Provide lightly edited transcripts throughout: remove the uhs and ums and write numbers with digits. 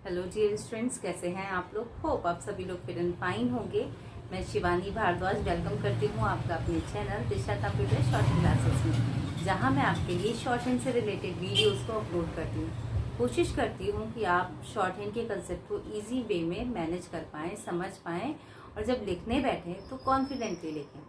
Hello dear students, कैसे हैं आप लोग। होप आप सभी लोग फिट एंड फाइन होंगे। मैं शिवानी भारद्वाज वेलकम करती हूँ आपका अपने चैनल दिशा कंप्यूटर शॉर्ट हैंड क्लासेस में, जहाँ मैं आपके लिए शॉर्ट हैंड से रिलेटेड वीडियोस को अपलोड करती हूँ। कोशिश करती हूँ कि आप शॉर्ट हैंड के कंसेप्ट को ईजी वे में मैनेज कर पाएँ, समझ पाएँ और जब लिखने बैठे तो कॉन्फिडेंटली लिखें।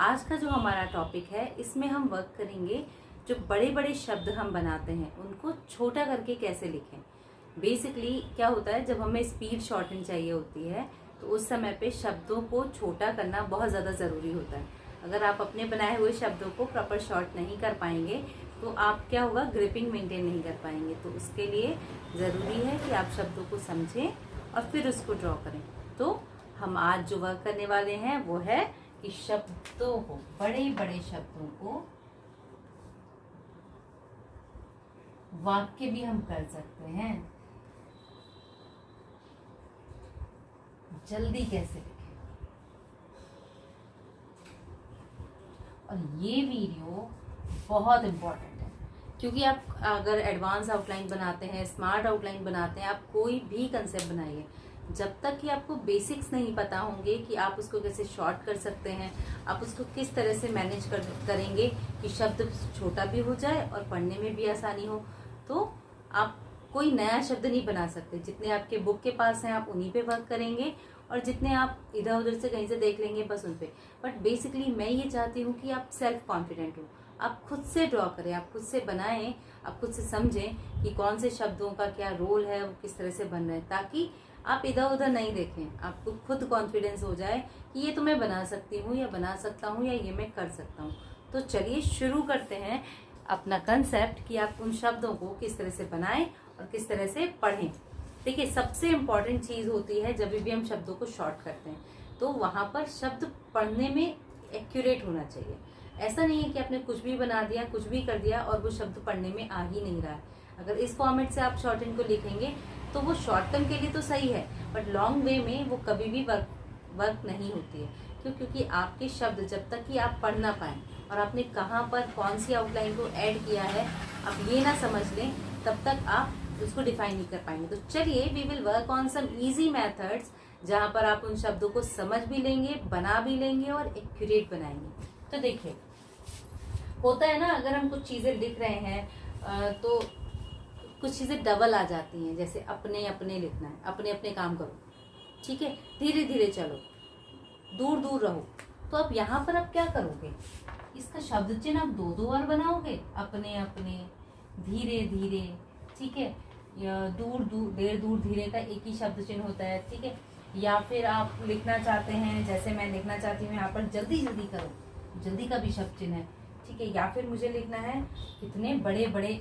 आज का जो हमारा टॉपिक है, इसमें हम वर्क करेंगे जो बड़े बड़े शब्द हम बनाते हैं उनको छोटा करके कैसे लिखें। बेसिकली क्या होता है, जब हमें स्पीड शॉर्टन चाहिए होती है तो उस समय पे शब्दों को छोटा करना बहुत ज़्यादा ज़रूरी होता है। अगर आप अपने बनाए हुए शब्दों को प्रॉपर शॉर्ट नहीं कर पाएंगे तो आप क्या होगा, ग्रिपिंग मेंटेन नहीं कर पाएंगे। तो उसके लिए ज़रूरी है कि आप शब्दों को समझें और फिर उसको ड्रॉ करें। तो हम आज जो वर्क करने वाले हैं वो है कि शब्दों को, बड़े बड़े शब्दों को वाक्य भी हम कर सकते हैं। जल्दी कैसे लिखें। और ये वीडियो बहुत इम्पोर्टेंट है क्योंकि आप अगर एडवांस आउटलाइन बनाते हैं, स्मार्ट आउटलाइन बनाते हैं, आप कोई भी कंसेप्ट बनाइए, जब तक कि आपको बेसिक्स नहीं पता होंगे कि आप उसको कैसे शॉर्ट कर सकते हैं, आप उसको किस तरह से मैनेज करेंगे कि शब्द छोटा भी हो जाए और पढ़ने में भी आसानी हो, तो आप कोई नया शब्द नहीं बना सकते। जितने आपके बुक के पास हैं आप उन्हीं पे वर्क करेंगे और जितने आप इधर उधर से कहीं से देख लेंगे बस उन पे। बट बेसिकली मैं ये चाहती हूँ कि आप सेल्फ कॉन्फिडेंट हो, आप खुद से ड्रॉ करें, आप खुद से बनाएं, आप खुद से समझें कि कौन से शब्दों का क्या रोल है, वो किस तरह से बन रहे हैं, ताकि आप इधर उधर नहीं देखें, आपको खुद कॉन्फिडेंस हो जाए कि ये तो मैं बना सकती हूँ या बना सकता हूँ या ये मैं कर सकता हूँ। तो चलिए शुरू करते हैं अपना कंसेप्ट कि आप उन शब्दों को किस तरह से बनाएं और किस तरह से पढ़ें। देखिए, सबसे इम्पॉर्टेंट चीज़ होती है जब भी हम शब्दों को शॉर्ट करते हैं तो वहाँ पर शब्द पढ़ने में एक्यूरेट होना चाहिए। ऐसा नहीं है कि आपने कुछ भी बना दिया, कुछ भी कर दिया और वो शब्द पढ़ने में आ ही नहीं रहा है। अगर इस फॉर्मेट से आप शॉर्ट हैंड को लिखेंगे तो वो शॉर्ट टर्म के लिए तो सही है, बट लॉन्ग वे में वो कभी भी वर्क नहीं होती है। क्यों? क्योंकि आपके शब्द जब तक कि आप पढ़ ना पाएं और आपने कहाँ पर कौन सी आउटलाइन को ऐड किया है आप ये ना समझ लें, तब तक आप उसको डिफाइन नहीं कर पाएंगे। तो चलिए we will work on some easy methods जहाँ पर आप उन शब्दों को समझ भी लेंगे, बना भी लेंगे और एक्यूरेट बनाएंगे। तो देखिए, होता है ना, अगर हम कुछ चीज़ें लिख रहे हैं तो कुछ चीज़ें डबल आ जाती हैं। जैसे अपने अपने लिखना है, अपने अपने काम करो, ठीक है, धीरे धीरे चलो, दूर दूर रहो। तो अब यहाँ पर आप क्या करोगे, इसका शब्द चिन्ह आप दो बार बनाओगे, अपने अपने, धीरे धीरे, ठीक है, या दूर दूर, देर दूर, धीरे का एक ही शब्द चिन्ह होता है, ठीक है। या फिर आप लिखना चाहते हैं, जैसे मैं लिखना चाहती हूँ यहाँ पर जल्दी जल्दी करो, जल्दी का भी शब्द चिन्ह है, ठीक है। या फिर मुझे लिखना है कितने बड़े बड़े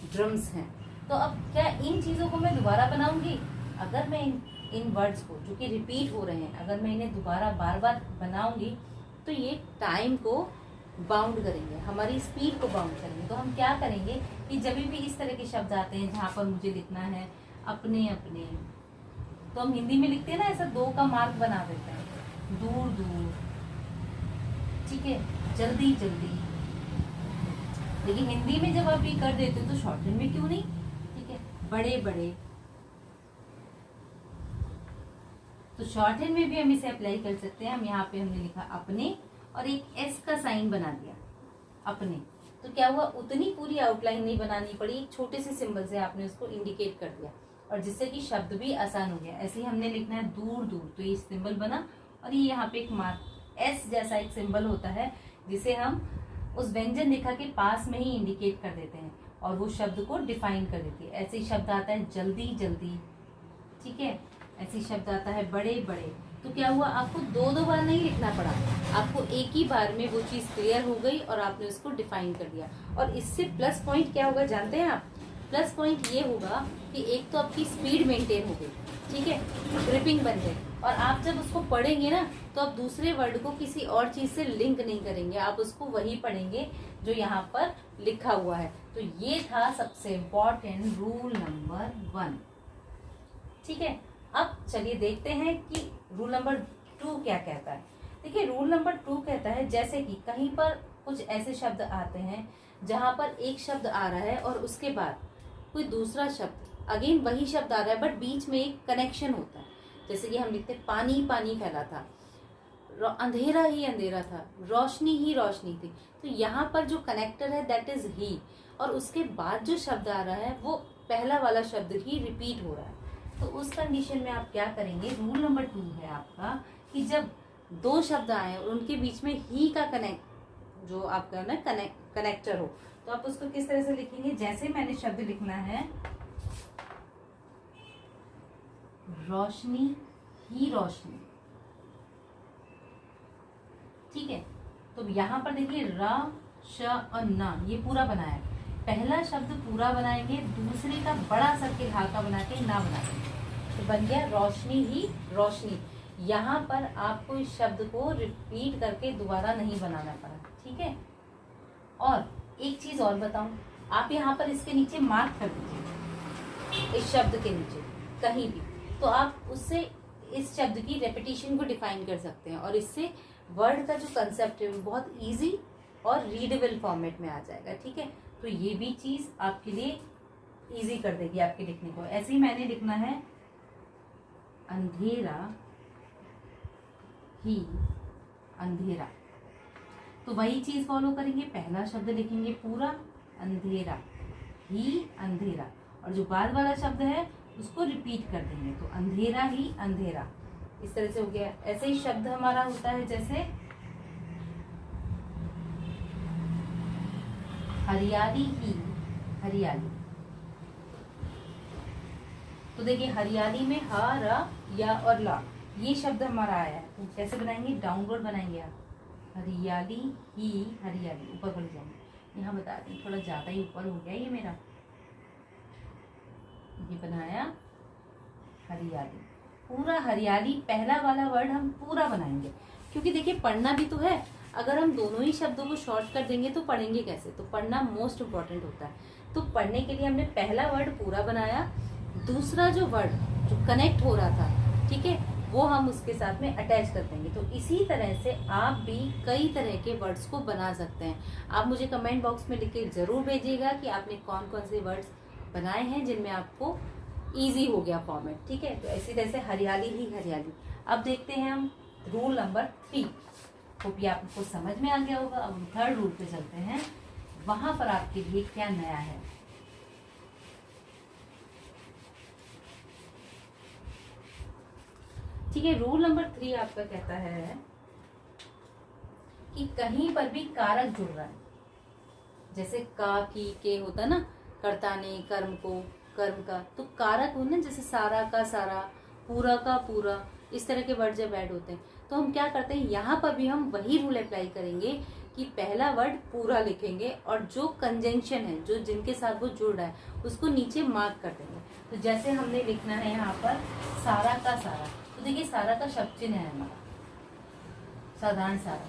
ड्रम्स हैं। तो अब क्या इन चीज़ों को मैं दोबारा बनाऊंगी? अगर मैं इन वर्ड्स को जो कि रिपीट हो रहे हैं, अगर मैं इन्हें दोबारा बार बार बनाऊंगी तो ये टाइम को बाउंड करेंगे, हमारी स्पीड को बाउंड करेंगे। तो हम क्या करेंगे कि जब भी इस तरह के शब्द आते हैं जहाँ पर मुझे लिखना है अपने अपने, तो हम हिंदी में लिखते हैं ना, ऐसा दो का मार्क बना देते हैं, दूर दूर, ठीक है, जल्दी जल्दी। लेकिन हिंदी में जब आप ये कर देते हो तो शॉर्ट हैंड में क्यों नहीं, ठीक है, बड़े बड़े। तो शॉर्ट हैंड में भी हम इसे अप्लाई कर सकते हैं। हम यहाँ पे हमने लिखा अपने और एक एस का साइन बना दिया, अपने। तो क्या हुआ, उतनी पूरी आउटलाइन नहीं बनानी पड़ी, एक छोटे से सिंबल से आपने उसको इंडिकेट कर दिया और जिससे कि शब्द भी आसान हो गया। ऐसे ही हमने लिखना है दूर दूर, तो ये सिंबल बना और ये यहाँ पे एक मार्क एस जैसा एक सिंबल होता है जिसे हम उस व्यंजन रेखा के पास में ही इंडिकेट कर देते हैं और वो शब्द को डिफाइन कर देती है। ऐसे ही शब्द आता है जल्दी जल्दी, ठीक है, ऐसे ही शब्द आता है बड़े बड़े। तो क्या हुआ, आपको दो बार नहीं लिखना पड़ा, आपको एक ही बार में वो चीज़ क्लियर हो गई और आपने उसको डिफाइन कर दिया। और इससे प्लस पॉइंट क्या होगा जानते हैं आप? प्लस पॉइंट ये होगा कि एक तो आपकी स्पीड मेंटेन हो गई, ठीक है, ग्रिपिंग बन गई, और आप जब उसको पढ़ेंगे ना तो आप दूसरे वर्ड को किसी और चीज से लिंक नहीं करेंगे, आप उसको वही पढ़ेंगे जो यहाँ पर लिखा हुआ है। तो ये था सबसे इम्पोर्टेंट रूल नंबर 1, ठीक है। अब चलिए देखते हैं कि रूल नंबर 2 क्या कहता है। देखिए, रूल नंबर 2 कहता है जैसे कि कहीं पर कुछ ऐसे शब्द आते हैं जहां पर एक शब्द आ रहा है और उसके बाद कोई दूसरा शब्द अगेन वही शब्द आ रहा है बट बीच में एक कनेक्शन होता है। जैसे कि हम लिखते पानी पानी फैला था, अंधेरा ही अंधेरा था, रोशनी ही रोशनी थी। तो यहाँ पर जो कनेक्टर है दैट इज ही, और उसके बाद जो शब्द आ रहा है वो पहला वाला शब्द ही रिपीट हो रहा है। तो उस कंडीशन में आप क्या करेंगे, रूल नंबर 2 है आपका कि जब दो शब्द आए और उनके बीच में ही का कनेक्ट जो आपका ना कनेक्टर हो, तो आप उसको किस तरह से लिखेंगे, जैसे मैंने शब्द लिखना है रोशनी ही रोशनी, ठीक है। तो यहाँ पर देखिए र श और न ये पूरा बनाया, पहला शब्द पूरा बनाएंगे, दूसरे का बड़ा सर्किल हा का बना के ना बना देंगे, तो बन गया रोशनी ही रोशनी। यहाँ पर आपको इस शब्द को रिपीट करके दोबारा नहीं बनाना पड़ा, ठीक है। और एक चीज और बताऊं, आप यहाँ पर इसके नीचे मार्क कर दीजिए, इस शब्द के नीचे कहीं भी, तो आप उससे इस शब्द की रेपिटेशन को डिफाइन कर सकते हैं और इससे वर्ड का जो कंसेप्ट है वो बहुत इजी और रीडेबल फॉर्मेट में आ जाएगा, ठीक है। तो ये भी चीज आपके लिए इजी कर देगी आपके लिखने को। ऐसे ही मैंने लिखना है अंधेरा ही अंधेरा, तो वही चीज फॉलो करेंगे, पहला शब्द लिखेंगे पूरा अंधेरा ही अंधेरा, और जो बाद वाला शब्द है उसको रिपीट कर देंगे, तो अंधेरा ही अंधेरा, इस तरह से हो गया। ऐसे ही शब्द हमारा होता है जैसे हरियाली ही हरियाली, तो देखिए हरियाली में ह र या और ला ये शब्द हमारा आया है, तो कैसे बनाएंगे, डाउनवर्ड बनाएंगे आप, हरियाली ही हरियाली, ऊपर बढ़ जाएंगे। यहाँ बता दें थोड़ा ज्यादा ही ऊपर हो गया ये मेरा, ये बनाया हरियाली, पूरा हरियाली, पहला वाला वर्ड हम पूरा बनाएंगे, क्योंकि देखिए पढ़ना भी तो है। अगर हम दोनों ही शब्दों को शॉर्ट कर देंगे तो पढ़ेंगे कैसे, तो पढ़ना मोस्ट इम्पोर्टेंट होता है। तो पढ़ने के लिए हमने पहला वर्ड पूरा बनाया, दूसरा जो वर्ड जो कनेक्ट हो रहा था, ठीक है, वो हम उसके साथ में अटैच कर देंगे। तो इसी तरह से आप भी कई तरह के वर्ड्स को बना सकते हैं। आप मुझे कमेंट बॉक्स में लिख के जरूर भेजिएगा कि आपने कौन कौन से वर्ड्स बनाए हैं जिनमें आपको इजी हो गया फॉर्मेट, ठीक है। तो इसी तरह से हरियाली ही हरियाली। अब देखते हैं हम रूल नंबर 3, होप ये आपको समझ में आ गया होगा। अब हम थर्ड रूल पे चलते हैं, वहां पर आपके लिए क्या नया है। ठीक है, रूल नंबर 3 आपका कहता है कि कहीं पर भी कारक जुड़ रहा है, जैसे का की के होता ना, कर्ता ने कर्म को कर्म का, तो कारक हो ना, जैसे सारा का सारा, पूरा का पूरा, इस तरह के वर्ड जब ऐड होते हैं तो हम क्या करते हैं, यहाँ पर भी हम वही रूल अप्लाई करेंगे कि पहला वर्ड पूरा लिखेंगे और जो कंजंक्शन है, जो जिनके साथ वो जुड़ रहा है उसको नीचे मार्क कर देंगे। तो जैसे हमने लिखना है यहाँ पर सारा का सारा, तो देखिए सारा का शब्द चिन्ह है हमारा, साधारण सारा।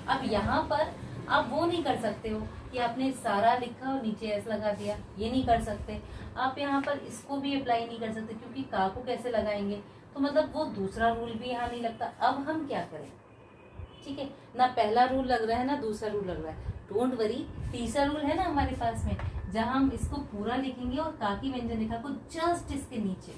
अब यहाँ पर आप वो नहीं कर सकते हो कि आपने सारा लिखा और नीचे एस लगा दिया, ये नहीं कर सकते। आप यहाँ पर इसको भी अप्लाई नहीं कर सकते, क्योंकि का को कैसे लगाएंगे, तो मतलब वो दूसरा रूल भी यहाँ नहीं लगता। अब हम क्या करें, ठीक है, ना पहला रूल लग रहा है ना दूसरा रूल लग रहा है, डोंट वरी, तीसरा रूल है ना हमारे पास में, जहाँ हम इसको पूरा लिखेंगे और का की व्यंजन रेखा को जस्ट इसके नीचे,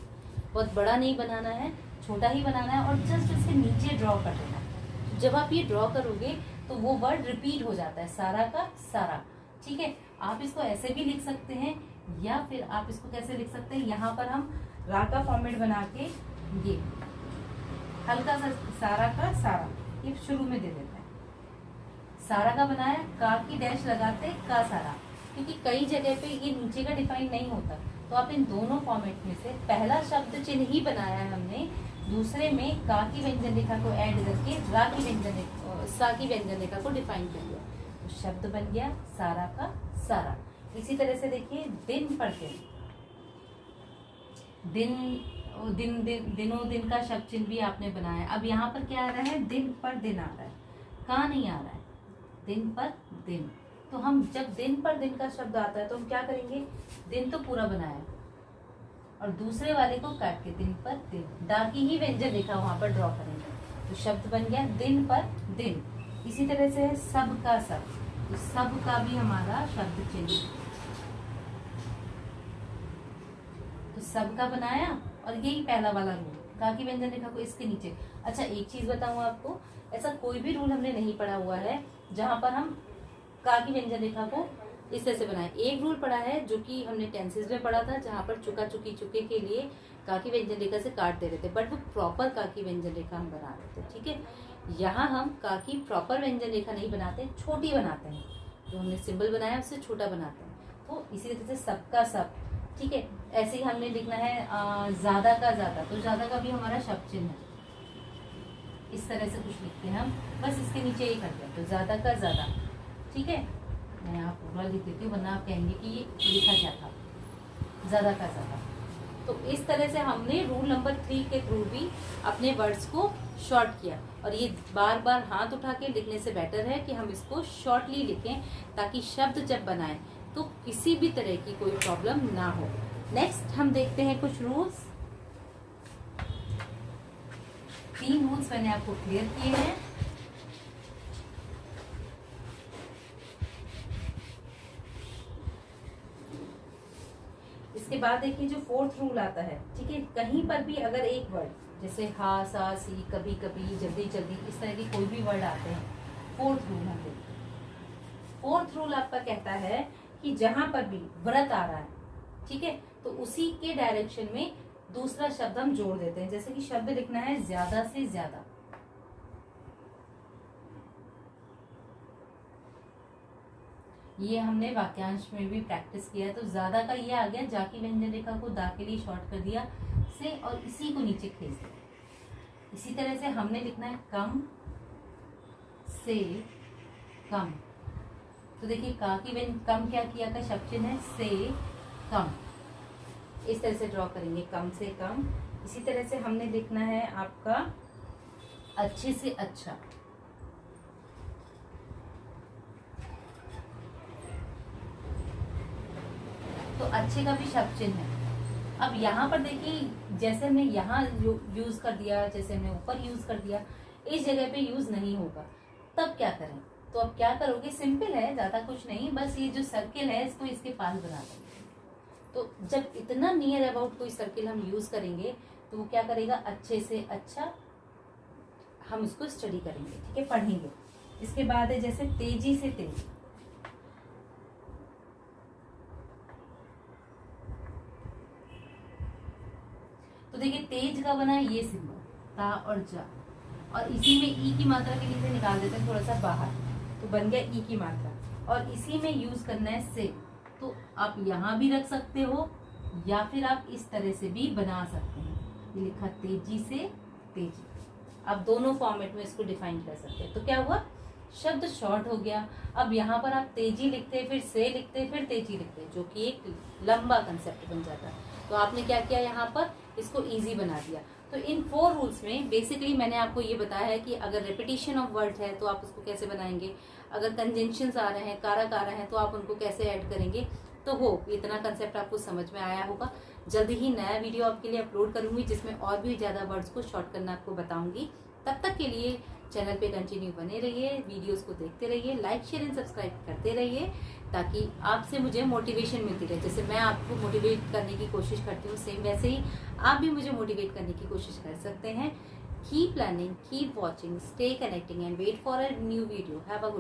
बहुत बड़ा नहीं बनाना है, छोटा ही बनाना है, और जस्ट इसके नीचे ड्रॉ कर देना है। जब आप ये ड्रॉ करोगे तो वो वर्ड रिपीट हो जाता है, सारा का सारा, ठीक है। आप इसको ऐसे भी लिख सकते हैं, या फिर आप इसको कैसे लिख सकते हैं, यहाँ पर हम रा का फॉर्मेट बना के ये हल्का सा सारा का सारा ये शुरू में दे देते हैं, सारा का बनाया, का की डैश लगाते का सारा, क्योंकि कई जगह पे ये नीचे का डिफाइन नहीं होता। तो आप इन दोनों फॉर्मेट में से पहला शब्द चिन्ह ही बनाया है हमने, दूसरे में का की व्यंजन रेखा को ऐड करके रा की व्यंजन सा की व्यंजन रेखा को डिफाइन कर दिया, तो शब्द बन गया सारा का सारा। इसी तरह से देखिए दिन पर दिन, दिन दिनों दिन का शब्द चिन्ह भी आपने बनाया। अब यहाँ पर क्या आ रहा है, दिन पर दिन आ रहा है, का नहीं आ रहा है, दिन पर दिन। तो हम जब दिन पर दिन का शब्द आता है तो हम क्या करेंगे, दिन तो पूरा बनाया और दूसरे वाले को काट के दिन पर दिन, दा की ही व्यंजन रेखा वहां पर ड्रॉ करेंगे, तो शब्द बन गया दिन पर दिन। इसी तरह से है सब का सब, तो सब का भी हमारा शब्द चिन्ह, सबका बनाया और यही पहला वाला रूल, का की व्यंजन रेखा को इसके नीचे। अच्छा एक चीज बताऊं आपको, ऐसा कोई भी रूल हमने नहीं पढ़ा हुआ है जहां पर हम का की व्यंजन रेखा को इस तरह से बनाए। एक रूल पढ़ा है जो कि हमने टेंसेस में पढ़ा था, जहां पर चुका चुकी चुके के लिए का की व्यंजन रेखा से काट दे रहे थे, बट वो प्रॉपर का की व्यंजन रेखा हम बना रहे थे। ठीक है, यहाँ हम का की प्रॉपर व्यंजन रेखा नहीं बनाते, छोटी बनाते हैं, जो हमने सिंबल बनाया उससे छोटा बनाते हैं। तो इसी तरह से सबका सब। ठीक है, ऐसे ही हमने लिखना है ज्यादा का ज्यादा, तो ज्यादा का भी हमारा शब्द चिन्ह है, इस तरह से कुछ लिखते हैं हम, बस इसके नीचे ही करते हैं, तो ज्यादा का ज्यादा। ठीक है, मैं यहाँ पूरा लिख देती हूँ वरना आप कहेंगे कि ये लिखा क्या था, ज्यादा का ज्यादा। तो इस तरह से हमने रूल नंबर 3 के थ्रू भी अपने वर्ड्स को शॉर्ट किया, और ये बार बार हाथ उठा के लिखने से बेटर है कि हम इसको शॉर्टली लिखें, ताकि शब्द जब बनाएं तो किसी भी तरह की कोई प्रॉब्लम ना हो। नेक्स्ट हम देखते हैं कुछ रूल्स। 3 रूल्स मैंने आपको क्लियर किए हैं। इसके बाद देखिए जो 4th रूल आता है, ठीक है, कहीं पर भी अगर एक वर्ड जैसे हा सा सी, कभी कभी, जल्दी जल्दी, इस तरह के कोई भी वर्ड आते हैं, 4th रूल हम देखते हैं। 4th रूल आपका कहता है कि जहां पर भी व्रत आ रहा है, ठीक है, तो उसी के डायरेक्शन में दूसरा शब्द हम जोड़ देते हैं। जैसे कि शब्द लिखना है ज्यादा से ज्यादा, ये हमने वाक्यांश में भी प्रैक्टिस किया है। तो ज्यादा का ये आ गया, जा की व्यंजन रेखा को दा के लिए शॉर्ट कर दिया से, और इसी को नीचे खींच दिया। इसी तरह से हमने लिखना है कम से कम, तो देखिए का की व्यंजन कम क्या किया का शब्द चिन्ह है से कम, इस तरह से ड्रॉ करेंगे, कम से कम। इसी तरह से हमने लिखना है आपका अच्छे से अच्छा, तो अच्छे का भी शब्द चिन्ह है। अब यहाँ पर देखिए जैसे हमने यहाँ यूज कर दिया, जैसे हमने ऊपर यूज कर दिया, इस जगह पे यूज नहीं होगा, तब क्या करें? तो अब क्या करोगे, सिंपल है, ज्यादा कुछ नहीं, बस ये जो सर्किल है इसको इसके पास बना देंगे। तो जब इतना नियर अबाउट कोई सर्किल हम यूज करेंगे तो वो क्या करेगा, अच्छे से अच्छा हम उसको स्टडी करेंगे, ठीक है, पढ़ेंगे। इसके बाद है जैसे तेजी से तेजी, तो देखिए तेज का बना ये सिंबल ता और जा, और इसी में ई की मात्रा के लिए निकाल देते हैं थोड़ा सा बाहर, तो बन गया ई की मात्रा, और इसी में यूज करना है से। तो आप यहाँ भी रख सकते हो या फिर आप इस तरह से भी बना सकते हैं, ये लिखा तेजी से तेजी, आप दोनों फॉर्मेट में इसको डिफाइन कर सकते हैं। तो क्या हुआ, शब्द शॉर्ट हो गया। अब यहाँ पर आप तेजी लिखते, फिर से लिखते, फिर तेजी लिखते, जो कि एक लंबा कंसेप्ट बन जाता है। तो आपने क्या किया, यहाँ पर इसको इजी बना दिया। तो इन 4 रूल्स में बेसिकली मैंने आपको ये बताया है कि अगर रिपीटिशन ऑफ वर्ड है तो आप उसको कैसे बनाएंगे, अगर कंजंक्शंस आ रहे हैं, कारक आ रहे हैं, तो आप उनको कैसे ऐड करेंगे। तो इतना कंसेप्ट आपको समझ में आया होगा। जल्दी ही नया वीडियो आपके लिए अपलोड करूंगी जिसमें और भी ज़्यादा वर्ड्स को शॉर्ट करना आपको बताऊंगी। तब तक के लिए चैनल पे कंटिन्यू बने रहिए, वीडियोस को देखते रहिए, लाइक शेयर एंड सब्सक्राइब करते रहिए, ताकि आपसे मुझे मोटिवेशन मिलती रहे। जैसे मैं आपको मोटिवेट करने की कोशिश करती हूँ, सेम वैसे ही आप भी मुझे मोटिवेट करने की कोशिश कर सकते हैं। Keep learning, keep watching, stay connecting and wait for a new video. Have a good